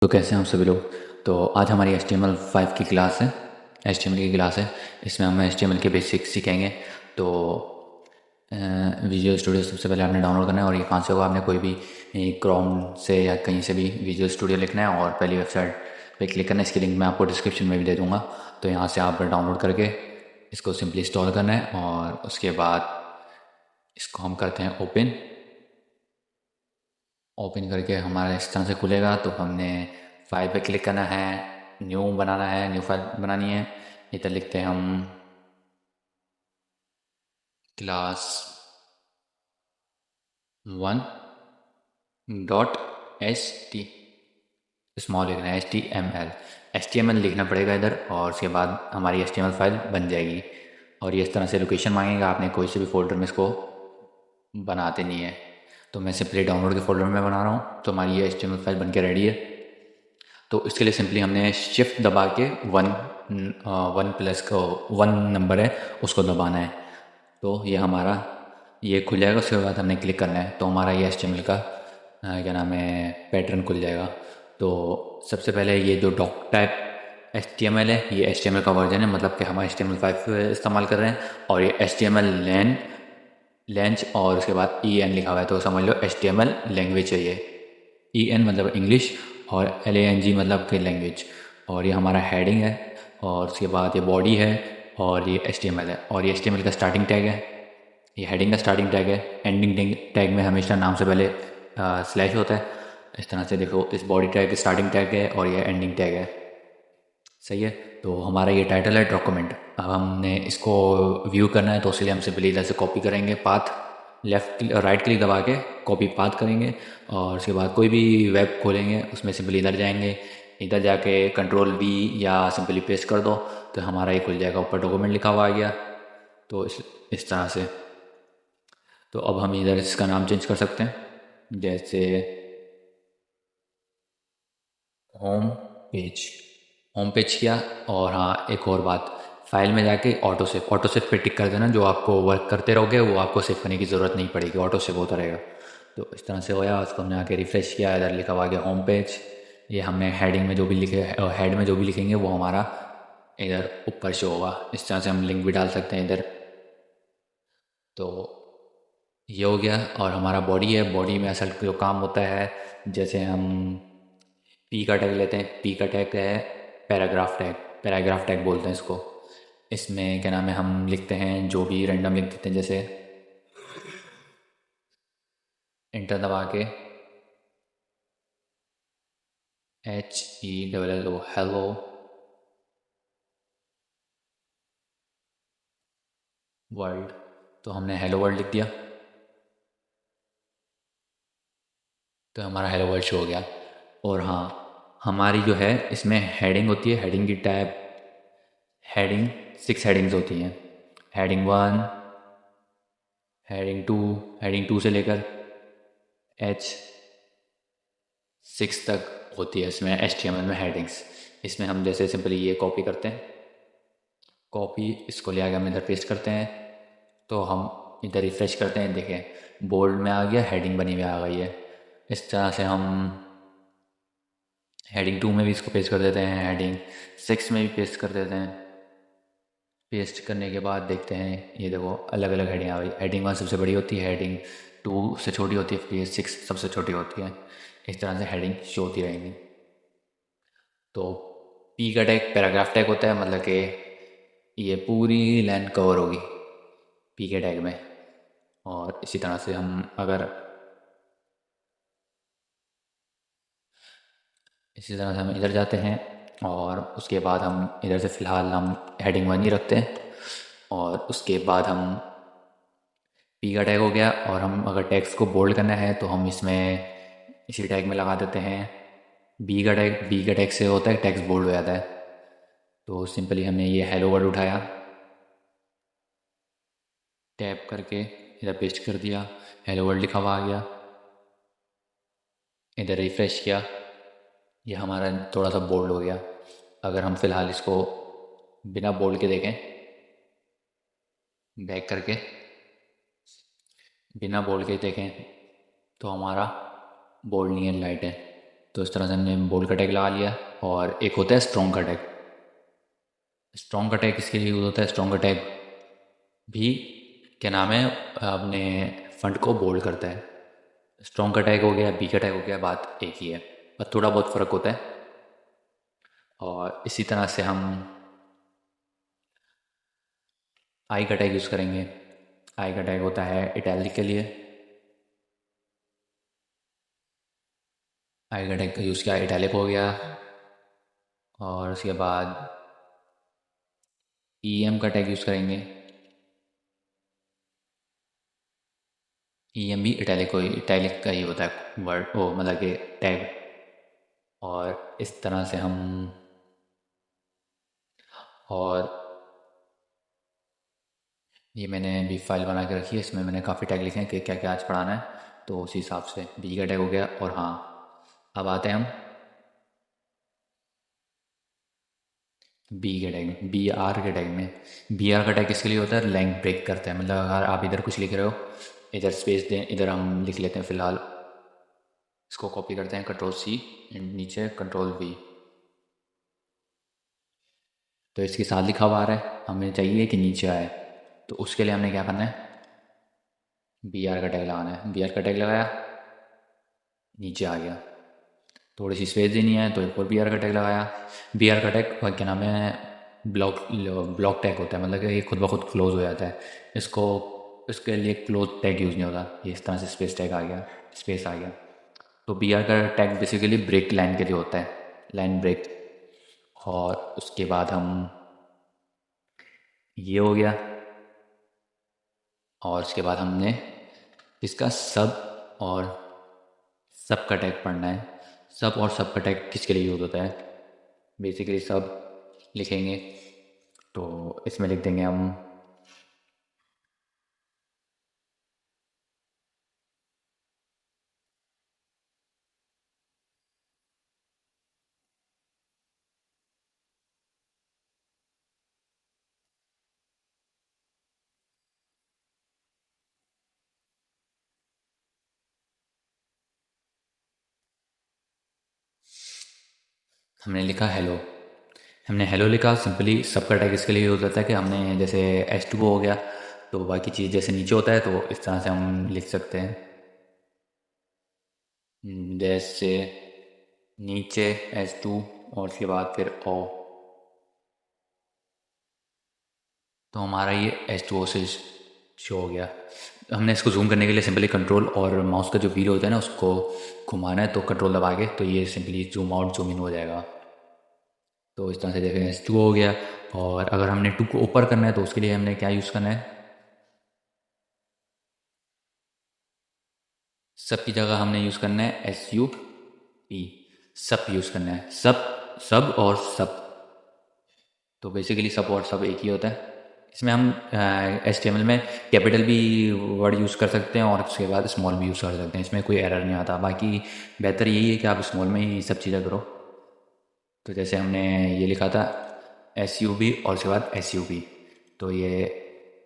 तो कैसे हैं हम सभी लोग। तो आज हमारी HTML5 की क्लास है। HTML की क्लास है। इसमें हम HTML के बेसिक्स सीखेंगे। तो विजुअल स्टूडियो सबसे पहले आपने डाउनलोड करना है। और ये कहाँ से होगा, आपने कोई भी क्रोम से या कहीं से भी विजुअल स्टूडियो लिखना है और पहली वेबसाइट पे क्लिक करना है। इसकी लिंक मैं आपको डिस्क्रिप्शन में भी दे दूँगा। तो यहाँ से आप डाउनलोड करके इसको सिंपली इंस्टॉल करना है और उसके बाद इसको हम करते हैं ओपन। ओपन करके हमारा इस तरह से खुलेगा। तो हमने फाइल पे क्लिक करना है, न्यू बनाना है, न्यू फाइल बनानी है। इधर लिखते हैं हम क्लास 1.ht, स्मॉल लिखना है, HTML लिखना पड़ेगा इधर। और उसके बाद हमारी HTML फाइल बन जाएगी। और ये इस तरह से लोकेशन मांगेगा, आपने कोई से भी फोल्डर में इसको बनाते नहीं है। तो मैं सिंपली डाउनलोड के फोल्डर में बना रहा हूँ। तो हमारी ये HTML फाइल बन के रेडी है। तो इसके लिए सिंपली हमने शिफ्ट दबा के वन प्लस को 1 नंबर है उसको दबाना है। तो ये हमारा ये खुल जाएगा। उसके बाद हमने क्लिक करना है तो हमारा ये HTML का क्या नाम है पैटर्न खुल जाएगा। तो सबसे पहले ये जो डॉक टाइप HTML है, ये HTML का वर्जन है, मतलब कि हम HTML5 इस्तेमाल कर रहे हैं। और ये HTML लेंच और उसके बाद EN लिखा हुआ है, तो समझ लो HTML लैंग्वेज है ये। EN मतलब इंग्लिश और LANG मतलब कि लैंग्वेज। और ये हमारा हेडिंग है और उसके बाद ये बॉडी है और ये HTML है। और ये HTML का स्टार्टिंग टैग है, ये हेडिंग का स्टार्टिंग टैग है। एंडिंग टैग में हमेशा नाम से पहले स्लैश होता है। इस तरह से देखो, इस बॉडी टैग स्टार्टिंग टैग है और ये एंडिंग टैग है। सही है। तो हमारा ये टाइटल है डॉक्यूमेंट। अब हमने इसको व्यू करना है तो उसके लिए हम सिंपली इधर से कॉपी करेंगे पाथ, राइट क्लिक दबा के कॉपी पाथ करेंगे। और उसके बाद कोई भी वेब खोलेंगे उसमें सिंपली इधर जाएंगे, इधर जाके कंट्रोल V या सिंपली पेस्ट कर दो तो हमारा ये खुल जाएगा। ऊपर डॉक्यूमेंट लिखा हुआ आ गया। तो इस तरह से। तो अब हम इधर इसका नाम चेंज कर सकते हैं, जैसे होम पेज। होम पेज किया। और हाँ, एक और बात, फाइल में जाके ऑटो सेव पे टिक कर देना। जो आपको वर्क करते रहोगे वो आपको सेव करने की ज़रूरत नहीं पड़ेगी, ऑटो सेव होता रहेगा। तो इस तरह से होया। उसको हमने आके रिफ़्रेश किया, इधर लिखा हुआ आ गया होम पेज। ये हमने हेडिंग में जो भी लिखे, हेड में जो भी लिखेंगे वो हमारा इधर ऊपर शो होगा। इस तरह से हम लिंक भी डाल सकते हैं इधर। तो ये हो गया। और हमारा बॉडी है, बॉडी में असल जो काम होता है, जैसे हम पी का टैग लेते हैं। पी का टैग है पैराग्राफ टैग, पैराग्राफ टैग बोलते हैं इसको। इसमें क्या नाम है, हम लिखते हैं जो भी रैंडम लिख देते हैं, जैसे इंटर दबा के HELLO हेलो वर्ल्ड। तो हमने हेलो वर्ल्ड लिख दिया तो हमारा हेलो वर्ल्ड शो हो गया। और हाँ, हमारी जो है इसमें हेडिंग होती है, हेडिंग की टैब, हेडिंग 6 हेडिंग्स होती हैं। हेडिंग 1, हेडिंग 2 से लेकर H6 तक होती है इसमें HTML में हेडिंग्स। इसमें हम जैसे सिंपली ये कॉपी करते हैं, कॉपी इसको ले आके हम इधर पेस्ट करते हैं। तो हम इधर रिफ्रेश करते हैं, देखें बोल्ड में आ गया, हेडिंग बनी हुई आ गई है। इस तरह से हम हेडिंग 2 में भी इसको पेस्ट कर देते हैं, हेडिंग 6 में भी पेस्ट कर देते हैं। पेस्ट करने के बाद देखते हैं, ये देखो अलग अलग हेडिंग आ गई। हेडिंग 1 सबसे बड़ी होती है, हेडिंग 2 से छोटी होती है, फिर 6 सबसे छोटी होती है। इस तरह से हेडिंग शो होती रहेंगी। तो पी का टैग पैराग्राफ टैग होता है, मतलब कि ये पूरी लाइन कवर होगी पी के टैग में। और इसी तरह से हम अगर इसी तरह से हम इधर जाते हैं और उसके बाद हम इधर से फ़िलहाल हम हेडिंग 1 ही रखते हैं। और उसके बाद हम पी का टैग हो गया। और हम अगर टैग्स को बोल्ड करना है तो हम इसमें इसी टैग में लगा देते हैं बी का टैग से होता है टेक्स्ट बोल्ड हो जाता है। तो सिंपली हमने ये हेलो वर्ड उठाया, टैप करके इधर पेस्ट कर दिया, हेलो वर्ल्ड लिखा हुआ आ गया। इधर रिफ़्रेश किया, ये हमारा थोड़ा सा बोल्ड हो गया। अगर हम फ़िलहाल इसको बिना बोल्ड के देखें, बैक करके बिना बोल्ड के देखें, तो हमारा बोल्ड नहीं है, लाइट है। तो इस तरह से हमने बोल्ड का टैग लगा लिया। और एक होता है स्ट्रॉन्ग का टैग। स्ट्रॉन्ग का टैग किसके लिए यूज़ होता है? स्ट्रॉन्ग का टैग भी क्या नाम है, अपने फंड को बोल्ड करता है। स्ट्रॉन्ग का टैग हो गया, बी का टैग हो गया, बात एक ही है, पर थोड़ा बहुत फ़र्क होता है। और इसी तरह से हम आई का टैग यूज़ करेंगे। आई का टैग होता है इटैलिक के लिए। आई का टैग यूज़ किया, इटैलिक हो गया। और उसके बाद ई एम का टैग यूज़ करेंगे। ई एम भी इटैलिक का ही होता है वर्ड, ओ मतलब कि टैग। और इस तरह से हम, और ये मैंने अभी फाइल बना के रखी है, इसमें मैंने काफ़ी टैग लिखे हैं कि क्या क्या आज पढ़ाना है, तो उसी हिसाब से बी का टैग हो गया। और हाँ, अब आते हैं हम बी के टैग में, बी आर के टैग में। बी आर का टैग किसके लिए होता है? लैंग ब्रेक करता है। मतलब अगर आप इधर कुछ लिख रहे हो, इधर स्पेस दें, इधर हम लिख लेते हैं फ़िलहाल, इसको कॉपी करते हैं कंट्रोल सी, नीचे कंट्रोल वी, तो इसके साथ लिखा हुआ आ रहा है, हमें चाहिए कि नीचे आए। तो उसके लिए हमने क्या करना है? बी आर का टैग लगाना है। बी आर का टैग लगाया, नीचे आ गया। थोड़ी सी स्पेस देनी है तो एक और बी आर का टैग लगाया। बी आर का टैग क्या नाम है, ब्लॉक ब्लॉक टैग होता है, मतलब कि ये खुद ब खुद क्लोज हो जाता है। इसको, इसके लिए क्लोज टैग यूज़ नहीं होता। ये इस तरह से स्पेस टैग आ गया, स्पेस आ गया। तो बी आर का टैग बेसिकली ब्रेक लाइन के लिए होता है, लाइन ब्रेक। और उसके बाद हम, ये हो गया। और उसके बाद हमने इसका सब और सब का टैग पढ़ना है। सब और सब का टैग किसके लिए यूज़ होता है? बेसिकली सब लिखेंगे तो इसमें लिख देंगे हम, हमने लिखा हेलो। हमने हेलो लिखा, सिंपली सबका टैग इसके लिए यूज़ होता है कि हमने जैसे H2O हो गया, तो बाकी चीज़ जैसे नीचे होता है तो इस तरह से हम लिख सकते हैं। जैसे नीचे H2 और उसके बाद फिर O, तो हमारा ये H2O से शो हो गया। हमने इसको जूम करने के लिए सिंपली कंट्रोल और माउस का जो व्हील होता है ना, उसको घुमाना है, तो कंट्रोल दबा के तो ये simply zoom out zoom in हो जाएगा। तो इस तरह से देखें, H2 हो गया। और अगर हमने 2 को ऊपर करना है तो उसके लिए हमने क्या यूज़ करना है? सब की जगह हमने यूज़ करना है SUP, सब यूज़ करना है। सब, सब और सब, तो बेसिकली सब और सब एक ही होता है। इसमें हम HTML में कैपिटल भी वर्ड यूज़ कर सकते हैं और उसके बाद स्मॉल भी यूज़ कर सकते हैं, इसमें कोई एरर नहीं आता। बाकी बेहतर यही है कि आप स्मॉल में ही सब चीज़ें करो। तो जैसे हमने ये लिखा था SUB और उसके बाद SUP, तो ये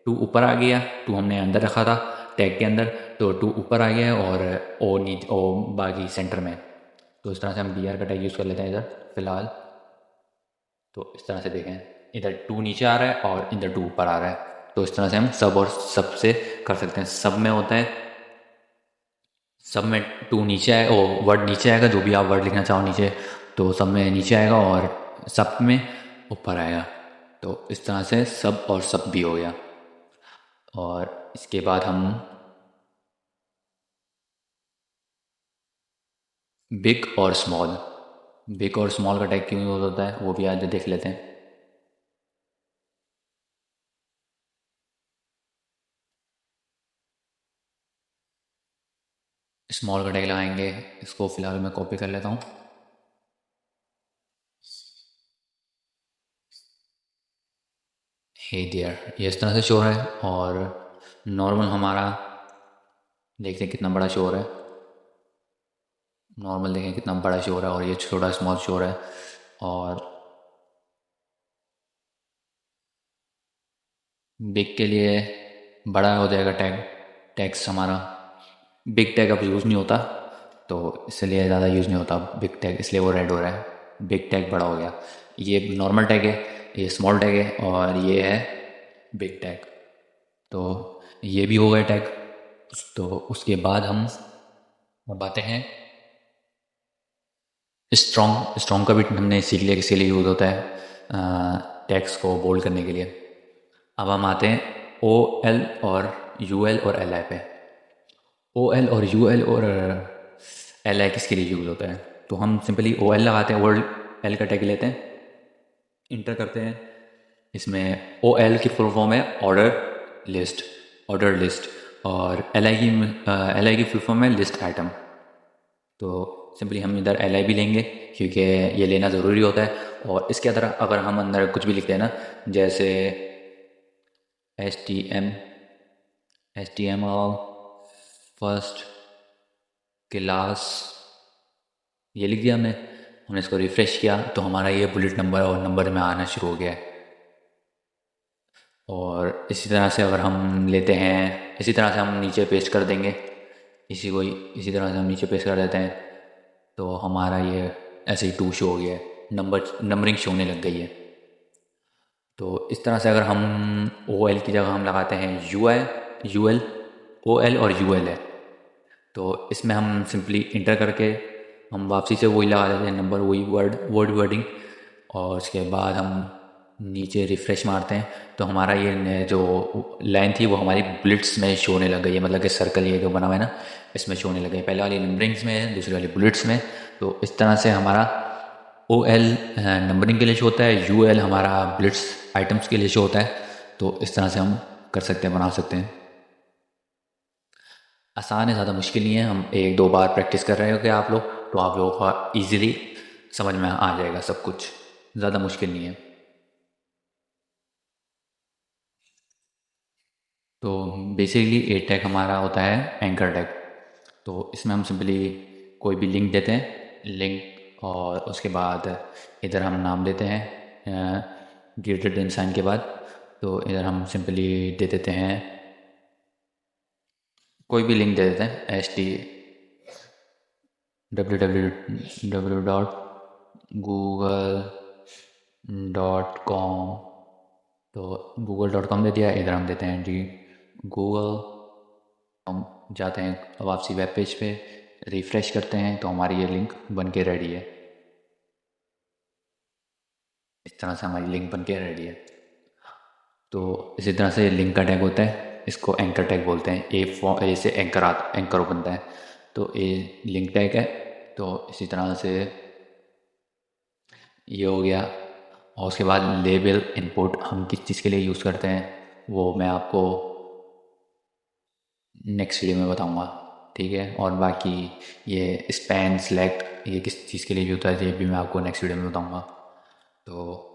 2 ऊपर आ गया, 2 हमने अंदर रखा था टैग के अंदर, तो 2 ऊपर आ गया है और ओ नीचे, ओ बाकी सेंटर में। तो इस तरह से हम BR का टैग यूज़ कर लेते हैं इधर फ़िलहाल। तो इस तरह से देखें, इधर 2 नीचे आ रहा है और इधर 2 ऊपर आ रहा है, तो इस तरह से हम सब और सब से कर सकते हैं। सब में होता है, सब में 2 नीचे आए, ओ वर्ड नीचे आएगा, जो भी आप वर्ड लिखना चाहो नीचे, तो सब में नीचे आएगा और सब में ऊपर आएगा। तो इस तरह से सब और सब भी हो गया। और इसके बाद हम बिग और स्मॉल, बिग और स्मॉल का टैग क्यों यूज़ होता है वो भी आज देख लेते हैं। स्मॉल का टैग लगाएंगे, इसको फ़िलहाल मैं कॉपी कर लेता हूँ। हे देयर, ये इस तरह से शो है। और नॉर्मल हमारा देखते हैं कितना बड़ा शो है। नॉर्मल देखें कितना बड़ा शो है और ये छोटा स्मॉल शो है। और बिग के लिए बड़ा हो जाएगा टैग, टैक्स हमारा। बिग टैग अब यूज़ नहीं होता, तो इसलिए ज़्यादा यूज़ नहीं होता बिग टैग, इसलिए वो रेड हो रहा है। बिग टैग बड़ा हो गया। ये नॉर्मल टैग है, ये स्मॉल टैग है, और ये है बिग टैग। तो ये भी हो गए टैग। तो उसके बाद हम अब आते हैं स्ट्रॉन्ग। स्ट्रॉन्ग का भी हमने सीख लिया किसके लिए यूज़ होता है, टैग्स को बोल्ड करने के लिए। अब हम आते हैं ओ एल और यू एल और एल आई पे। ओ एल और यू एल और एल आई किसके लिए यूज़ होता है, तो हम सिंपली ओ एल लगाते हैं, वर्ड एल का टैग लेते हैं, इंटर करते हैं। इसमें ओ एल की फुल फॉर्म है ऑर्डर लिस्ट, ऑर्डर लिस्ट। और एल आई की फुल फॉर्म है लिस्ट आइटम। तो सिंपली हम इधर एल आई भी लेंगे क्योंकि ये लेना ज़रूरी होता है। और इसके अंदर अगर हम अंदर कुछ भी लिखते हैं ना, जैसे H T M L first class, ये लिख दिया हमने। हमने इसको रिफ़्रेश किया तो हमारा ये बुलेट नंबर और नंबर में आना शुरू हो गया है। और इसी तरह से अगर हम लेते हैं, इसी तरह से हम नीचे पेस्ट कर देंगे, इसी तरह से हम नीचे पेस्ट कर देते हैं, तो हमारा ये ऐसे ही 2 शो हो गया है, नंबरिंग शो होने लग गई है। तो इस तरह से अगर हम ओ एल की जगह हम लगाते हैं यू एल, ओ एल और यू एल है, तो इसमें हम सिंपली इंटर करके हम वापसी से वही लगा देते हैं नंबर, वही वर्डिंग। और उसके बाद हम नीचे रिफ़्रेश मारते हैं तो हमारा ये जो लाइन थी वो हमारी बुलेट्स में शो होने लग गई है, मतलब कि सर्कल ये जो बना हुआ है ना, इसमें शो होने लग गई। पहले वाली नंबरिंग्स में है, दूसरी वाली बुलेट्स में। तो इस तरह से हमारा ओ एल नंबरिंग के लिए शो होता है, यू एल हमारा बुलेट्स आइटम्स के लिए शो होता है। तो इस तरह से हम कर सकते हैं, बना सकते हैं। आसान है, ज़्यादा मुश्किल नहीं है। हम 1-2 बार प्रैक्टिस कर रहे हो कि आप लोग, तो आप लोगों को ईज़िली समझ में आ जाएगा सब कुछ, ज़्यादा मुश्किल नहीं है। तो बेसिकली ए टैग हमारा होता है एंकर टैग। तो इसमें हम सिंपली कोई भी लिंक देते हैं, लिंक, और उसके बाद इधर हम नाम देते हैं ग्रेटर देन साइन के बाद। तो इधर हम सिंपली दे देते हैं, कोई भी लिंक दे देते हैं, www.google.com। तो google.com दे दिया, इधर हम देते हैं जी गूगल। हम जाते हैं वापसी वेब पेज पे, रिफ़्रेश करते हैं तो हमारी ये लिंक बन के रेडी है। इस तरह से हमारी लिंक बन के रेडी है। तो इसी तरह से लिंक का टैग होता है, इसको एंकर टैग बोलते हैं। ए से एंकर बनता है, तो ए लिंक टैग है। तो इसी तरह से ये हो गया। और उसके बाद लेबल इनपुट हम किस चीज़ के लिए यूज़ करते हैं वो मैं आपको नेक्स्ट वीडियो में बताऊंगा, ठीक है। और बाकी ये स्पैन सेलेक्ट ये किस चीज़ के लिए यूज़ होता है ये भी मैं आपको नेक्स्ट वीडियो में बताऊंगा। तो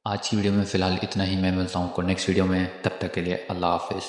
आज की वीडियो में फ़िलहाल इतना ही। मैं मिलता हूँ आपको नेक्स्ट वीडियो में, तब तक के लिए अल्लाह हाफिज़।